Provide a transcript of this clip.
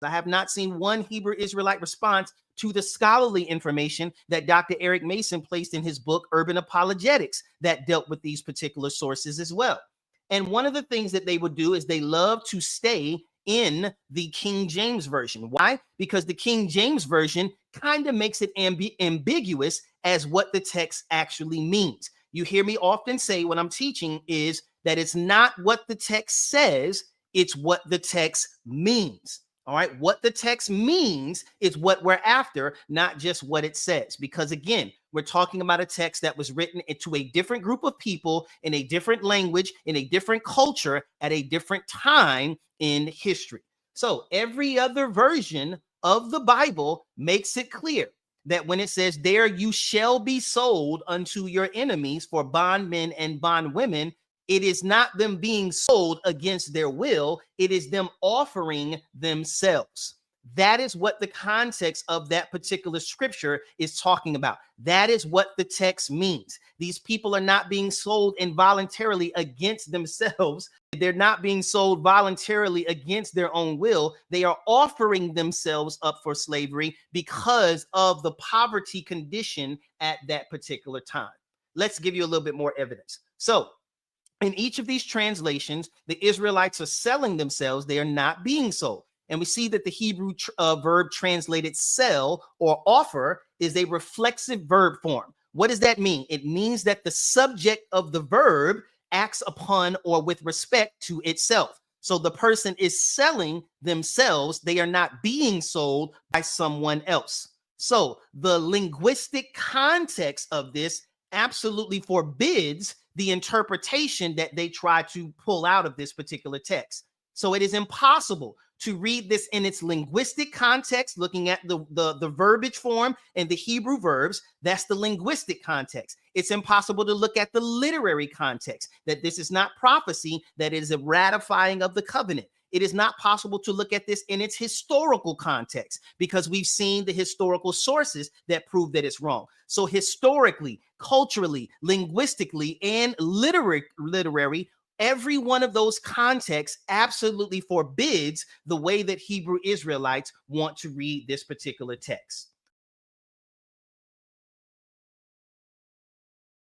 I have not seen one Hebrew Israelite response to the scholarly information that Dr. Eric Mason placed in his book, Urban Apologetics, that dealt with these particular sources as well. And one of the things that they would do is they love to stay in the King James Version. Why? Because the King James Version kind of makes it ambiguous as what the text actually means. You hear me often say when I'm teaching is that it's not what the text says, it's what the text means. All right. What the text means is what we're after, not just what it says. Because again, we're talking about a text that was written to a different group of people in a different language, in a different culture, at a different time in history. So every other version of the Bible makes it clear that when it says, there you shall be sold unto your enemies for bondmen and bondwomen, it is not them being sold against their will. It is them offering themselves. That is what the context of that particular scripture is talking about. That is what the text means. These people are not being sold involuntarily against themselves. They're not being sold voluntarily against their own will. They are offering themselves up for slavery because of the poverty condition at that particular time. Let's give you a little bit more evidence. So, in each of these translations, the Israelites are selling themselves. They are not being sold. And we see that the Hebrew verb translated sell or offer is a reflexive verb form. What does that mean? It means that the subject of the verb acts upon or with respect to itself. So the person is selling themselves. They are not being sold by someone else. So the linguistic context of this absolutely forbids the interpretation that they try to pull out of this particular text. So it is impossible to read this in its linguistic context, looking at the verbiage form and the Hebrew verbs. That's the linguistic context. It's impossible to look at the literary context, that this is not prophecy, that it is a ratifying of the covenant. It is not possible to look at this in its historical context because we've seen the historical sources that prove that it's wrong. So historically, culturally, linguistically, and literary, every one of those contexts absolutely forbids the way that Hebrew Israelites want to read this particular text.